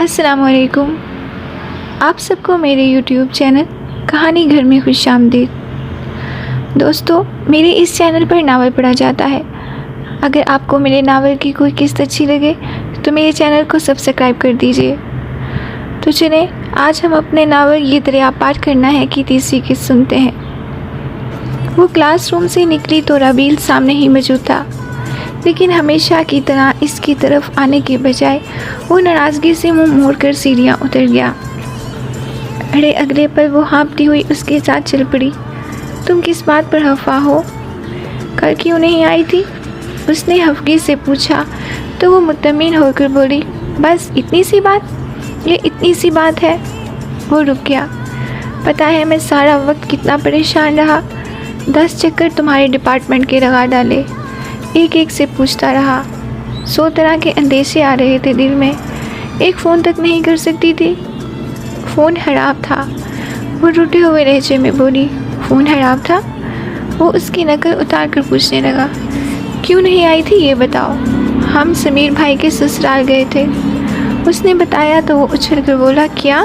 अस्सलामुअलैकुम। आप सबको मेरे यूट्यूब चैनल कहानी घर में खुशामदीद। दोस्तों, मेरे इस चैनल पर नावल पढ़ा जाता है। अगर आपको मेरे नावल की कोई किस्त अच्छी लगे तो मेरे चैनल को सब्सक्राइब कर दीजिए। तो चलें, आज हम अपने नावल ये दरिया पार करना है कि तीसरी किस्त सुनते हैं। वो क्लासरूम से निकली तो रबील सामने ही मौजूद था, लेकिन हमेशा की तरह इसकी तरफ आने के बजाय वो नाराज़गी से मुंह मोड़कर सीढ़ियाँ उतर गया। अरे अगले पल वो हाँफती हुई उसके साथ चल पड़ी। तुम किस बात पर खफा हो? कल क्यों नहीं आई थी? उसने हफ्गी से पूछा तो वो मुतमिन होकर बोली, बस इतनी सी बात? ये इतनी सी बात है? वो रुक गया। पता है मैं सारा वक्त कितना परेशान रहा। 10 चक्कर तुम्हारे डिपार्टमेंट के लगा डाले, एक एक से पूछता रहा। 100 तरह के अंदेशे आ रहे थे दिल में। एक फ़ोन तक नहीं कर सकती थी। फ़ोन खराब था। वो रूठे हुए लहजे में बोली, फ़ोन खराब था? वो उसकी नकल उतार कर पूछने लगा, क्यों नहीं आई थी ये बताओ? हम समीर भाई के ससुराल गए थे। उसने बताया तो वो उछल कर बोला, क्या?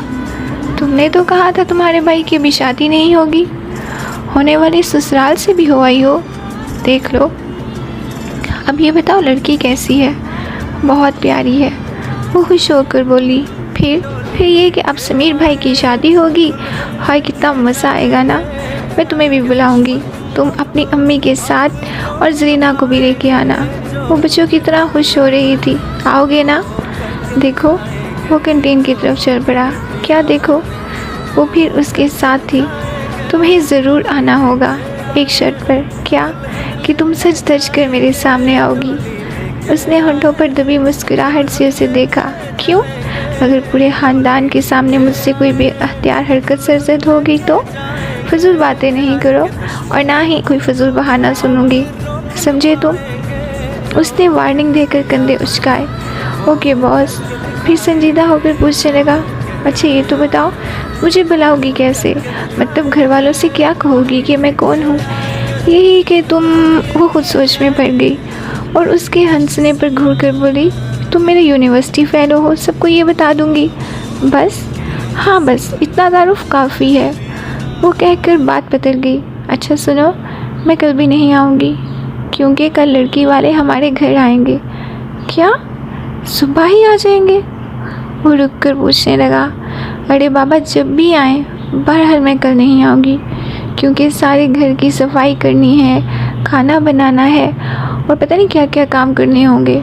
तुमने तो कहा था तुम्हारे भाई की भी शादी नहीं होगी। होने वाले ससुराल से भी हो आई हो। देख लो। अब ये बताओ लड़की कैसी है? बहुत प्यारी है। वो खुश होकर बोली, फिर ये कि अब समीर भाई की शादी होगी। हाय कितना मज़ा आएगा ना। मैं तुम्हें भी बुलाऊंगी, तुम अपनी अम्मी के साथ और जरीना को भी लेके आना। वो बच्चों की तरह खुश हो रही थी। आओगे ना? देखो, वो कैंटीन की तरफ चल पड़ा। क्या देखो? वो फिर उसके साथ थी। तुम्हें ज़रूर आना होगा, एक शर्त पर। क्या? कि तुम सच धज कर मेरे सामने आओगी। उसने होंठों पर दबी मुस्कुराहट से उसे देखा। क्यों? अगर पूरे ख़ानदान के सामने मुझसे कोई बेअख्तियार हरकत सरजद हो गई तो? फजूल बातें नहीं करो और ना ही कोई फजूल बहाना सुनूंगी, समझे तुम? उसने वार्निंग देकर कंधे उचकाए। Okay boss. फिर संजीदा होकर पूछने लगा, अच्छा ये तो बताओ, मुझे बुलाओगी कैसे? मतलब घर वालों से क्या कहोगी कि मैं कौन हूँ? यही कि तुम। वो खुद सोच में पड़ गई और उसके हंसने पर घूर कर बोली, तुम मेरे यूनिवर्सिटी फ़ेलो हो, सबको ये बता दूँगी। बस? हाँ बस, इतना तारुफ काफ़ी है। वो कहकर बात बदल गई। अच्छा सुनो, मैं कल भी नहीं आऊँगी क्योंकि कल लड़की वाले हमारे घर आएंगे। क्या? सुबह ही आ जाएंगे? वो रुक कर पूछने लगा, अरे बाबा जब भी आएँ, बहरहाल मैं कल नहीं आऊँगी क्योंकि सारे घर की सफाई करनी है, खाना बनाना है और पता नहीं क्या क्या काम करने होंगे।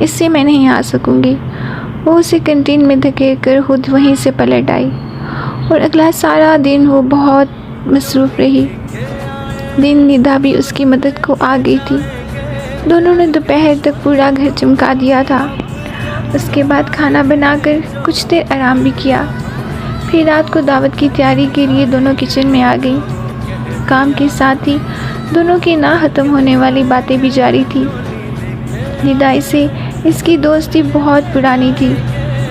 इससे मैं नहीं आ सकूँगी। वो उसे कैंटीन में धकेल कर खुद वहीं से पलट आई और अगला सारा दिन वो बहुत मसरूफ़ रही। दिन निदा भी उसकी मदद को आ गई थी। दोनों ने दोपहर तक पूरा घर चमका दिया था। उसके बाद खाना बनाकर कुछ देर आराम भी किया। फिर रात को दावत की तैयारी के लिए दोनों किचन में आ गई। काम के साथ ही दोनों की ना ख़त्म होने वाली बातें भी जारी थी। निदाई से इसकी दोस्ती बहुत पुरानी थी।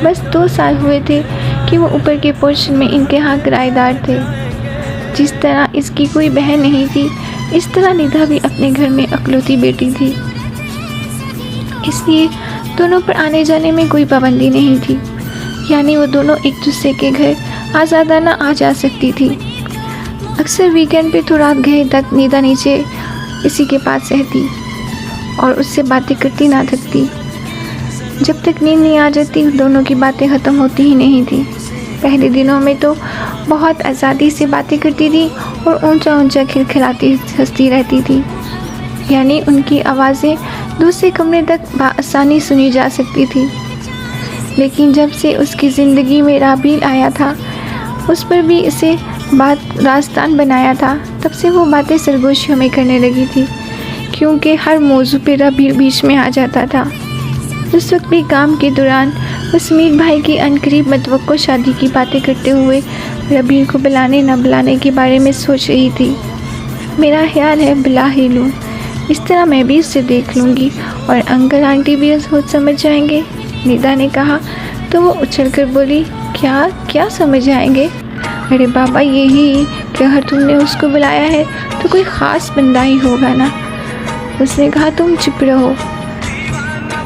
बस 2 साल हुए थे कि वो ऊपर के पोर्शन में इनके यहाँ किराएदार थे। जिस तरह इसकी कोई बहन नहीं थी, इस तरह निदा भी अपने घर में अकलौती बेटी थी। इसलिए दोनों पर आने जाने में कोई पाबंदी नहीं थी। यानी वो दोनों एक दूसरे के घर आज़ादाना आ जा सकती थी। अक्सर वीकेंड पे तो रात गए तक निदा नीचे इसी के पास रहती और उससे बातें करती ना थकती। जब तक नींद नहीं आ जाती दोनों की बातें ख़त्म होती ही नहीं थी। पहले दिनों में तो बहुत आज़ादी से बातें करती थी और ऊंचा ऊंचा खिलखिलाती हंसती रहती थी। यानी उनकी आवाज़ें दूसरे कमरे तक बआसानी सुनी जा सकती थी। लेकिन जब से उसकी ज़िंदगी में राबील आया था, उस पर भी इसे बात रास्तान बनाया था, तब से वो बातें सरगोशियों में करने लगी थी क्योंकि हर मौजू पे रबील बीच में आ जाता था। उस वक्त भी काम के दौरान वो समीर भाई की अनकरीब मतवक्को शादी की बातें करते हुए रबील को बुलाने न बुलाने के बारे में सोच रही थी। मेरा ख्याल है बुला ही लूँ, इस तरह मैं भी उससे देख लूँगी और अंकल आंटी भी सोच समझ जाएंगे। निदा ने कहा तो वो उछल कर बोली, क्या क्या समझ आएंगे? अरे बाबा यही कि अगर तुमने उसको बुलाया है तो कोई ख़ास बंदा ही होगा ना। उसने कहा, तुम चुप रहो।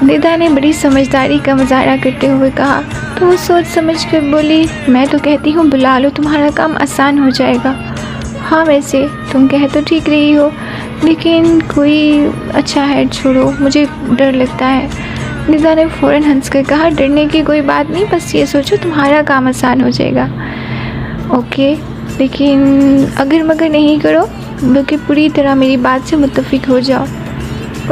निदा ने बड़ी समझदारी का मुजाहरा करते हुए कहा, तो वो सोच समझ कर बोली, मैं तो कहती हूँ बुला लो, तुम्हारा काम आसान हो जाएगा। हाँ वैसे तुम कह तो ठीक रही हो, लेकिन कोई अच्छा है, छोड़ो, मुझे डर लगता है। निदा ने फ़ौरन हंसकर कहा, डरने की कोई बात नहीं, बस ये सोचो तुम्हारा काम आसान हो जाएगा। ओके, लेकिन अगर मगर नहीं करो, बल्कि पूरी तरह मेरी बात से मुत्तफिक हो जाओ।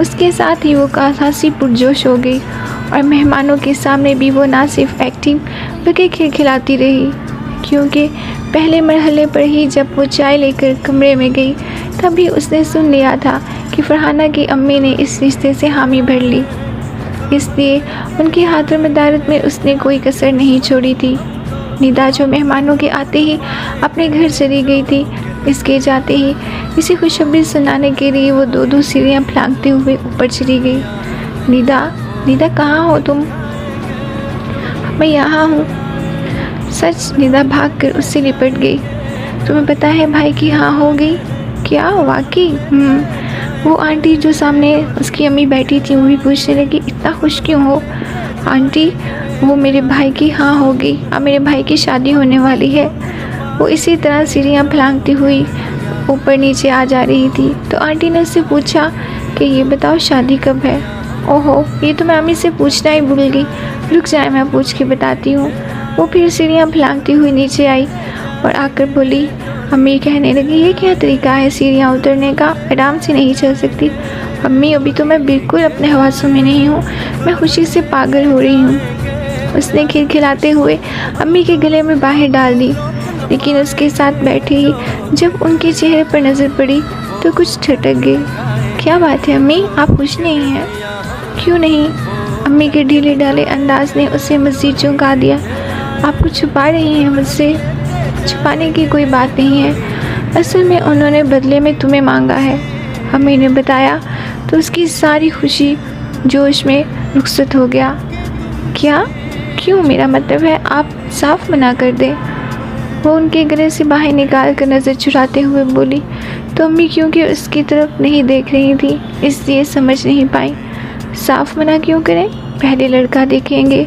उसके साथ ही वो खासी पुरजोश हो गई और मेहमानों के सामने भी वो ना सिर्फ एक्टिंग बल्कि खिलखिलाती रही, क्योंकि पहले मरहले पर ही जब वो चाय लेकर कमरे में गई तभी उसने सुन लिया था कि फरहाना की अम्मी ने इस रिश्ते से हामी भर ली। इसलिए उनकी खातिरदारी में उसने कोई कसर नहीं छोड़ी थी। निदा जो मेहमानों के आते ही अपने घर चली गई थी, इसके जाते ही इसी खुशखबरी सुनाने के लिए वो दो सीढ़ियाँ फांकते हुए ऊपर चली गई। निदा कहाँ हो तुम? मैं यहाँ हूँ। सच? निदा भागकर उससे लिपट गई। तुम्हें पता है भाई की हाँ हो गई? क्या वाकई? वो आंटी जो सामने उसकी अम्मी बैठी थी वो भी पूछने लगी, इतना खुश क्यों हो? आंटी, वो मेरे भाई की हाँ हो गई, अब मेरे भाई की शादी होने वाली है। वो इसी तरह सीढ़ियाँ फलांगती हुई ऊपर नीचे आ जा रही थी। तो आंटी ने उससे पूछा कि ये बताओ शादी कब है? ओहो, ये तो मैं अम्मी से पूछना ही भूल गई, रुक जाए मैं पूछ के बताती हूँ। वो फिर सीढ़ियाँ फलांगती हुई नीचे आई और आकर बोली, अम्मी कहने लगी, ये क्या तरीका है सीढ़ियाँ उतरने का, आराम से नहीं चल सकती? अम्मी, अभी तो मैं बिल्कुल अपने हवासों में नहीं हूँ, मैं खुशी से पागल हो रही हूँ। उसने खिलखिलाते हुए अम्मी के गले में बाहें डाल दी, लेकिन उसके साथ बैठे ही जब उनके चेहरे पर नज़र पड़ी तो कुछ ठटक गई। क्या बात है अम्मी, आप खुश नहीं हैं? क्यों नहीं? अम्मी के ढीले ढाले अंदाज ने उसे मज़ीद चौंका दिया। आप कुछ छुपा रही हैं मुझसे? छुपाने की कोई बात नहीं है, असल में उन्होंने बदले में तुम्हें मांगा है। अम्मी ने बताया तो उसकी सारी खुशी जोश में रुखसत हो गया। क्या? क्यों? मेरा मतलब है आप साफ मना कर दें। वो उनके गले से बाहें निकाल कर नज़र चुराते हुए बोली। तो अम्मी क्योंकि उसकी तरफ नहीं देख रही थी इसलिए समझ नहीं पाई। साफ मना क्यों करें? पहले लड़का देखेंगे।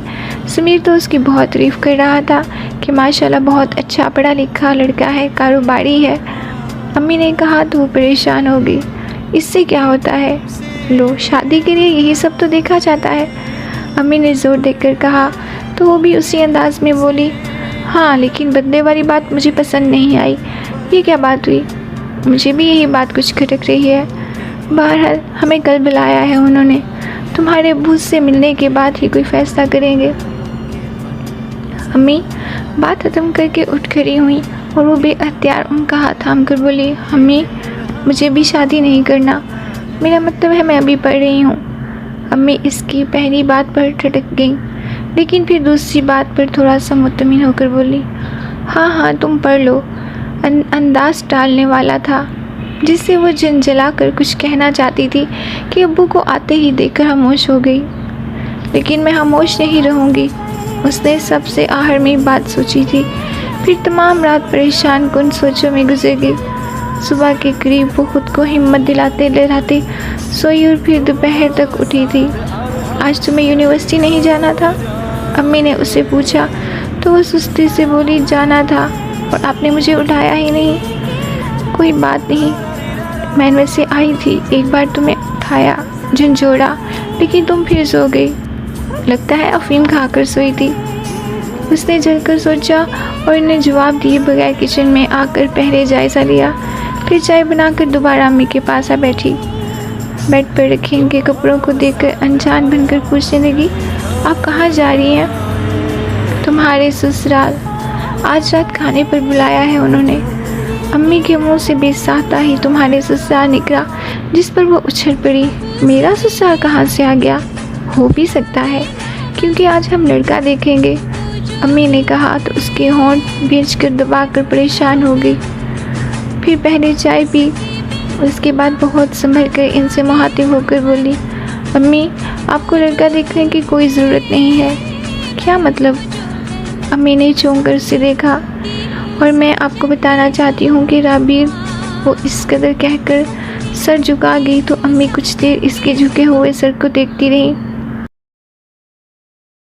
समीर तो उसकी बहुत तारीफ़ कर रहा था कि माशाल्लाह बहुत अच्छा पढ़ा लिखा लड़का है, कारोबारी है। अम्मी ने कहा तो वो परेशान हो गई। इससे क्या होता है? लो, शादी के लिए यही सब तो देखा जाता है। अम्मी ने ज़ोर देकर कहा तो वो भी उसी अंदाज में बोली, हाँ लेकिन बदले वाली बात मुझे पसंद नहीं आई। ये क्या बात हुई? मुझे भी यही बात कुछ खटक रही है। बहरहाल हमें कल बुलाया है उन्होंने, तुम्हारे अब्बू से मिलने के बाद ही कोई फ़ैसला करेंगे। अम्मी बात ख़त्म करके उठ खड़ी हुई और वो बेअख्तियार उनका हाथ थाम कर बोली, अम्मी मुझे भी शादी नहीं करना, मेरा मतलब है मैं अभी पढ़ रही हूँ। अम्मी इसकी पहली बात पर ठटक गई, लेकिन फिर दूसरी बात पर थोड़ा सा मुतमिन होकर बोली, हाँ तुम पढ़ लो। अंदाज टालने वाला था जिससे वो झंझला कर कुछ कहना चाहती थी कि अब्बू को आते ही देखकर खामोश हो गई। लेकिन मैं खामोश नहीं रहूँगी, उसने सबसे आखिर में बात सोची थी। फिर तमाम रात परेशान कुन सोचों में गुजर गई। सुबह के करीब वो खुद को हिम्मत दिलाते लहराते सोई और फिर दोपहर तक उठी थी। आज तुम्हें यूनिवर्सिटी नहीं जाना था? अम्मी ने उससे पूछा तो वो सुस्ती से बोली, जाना था और आपने मुझे उठाया ही नहीं। कोई बात नहीं, मैं वैसे आई थी, एक बार तुम्हें उठाया, झंझोड़ा, लेकिन तुम फिर सो गई। लगता है अफीम खाकर सोई थी। उसने जलकर सोचा और इन्हें जवाब दिए बगैर किचन में आकर पहले जायज़ा लिया। फिर चाय बनाकर दोबारा अम्मी के पास आ बैठी। बेड पर रखे उनके कपड़ों को देखकर अनजान बनकर पूछने लगी, आप कहाँ जा रही हैं? तुम्हारे ससुराल। आज रात खाने पर बुलाया है उन्होंने। अम्मी के मुंह से बेसाता ही तुम्हारे ससुराल निकला, जिस पर वो उछल पड़ी। मेरा ससुराल कहाँ से आ गया? हो भी सकता है क्योंकि आज हम लड़का देखेंगे, अम्मी ने कहा तो उसके होंठ भींच कर दबाकर परेशान हो गई। फिर पहले चाय पी, उसके बाद बहुत संभल कर इनसे मुखातिब होकर बोली, अम्मी आपको लड़का देखने की कोई ज़रूरत नहीं है। क्या मतलब? अम्मी ने चौंक कर उसे देखा। और मैं आपको बताना चाहती हूँ कि राबीर। वो इस कदर कहकर सर झुका गई तो अम्मी कुछ देर इसके झुके हुए सर को देखती रही।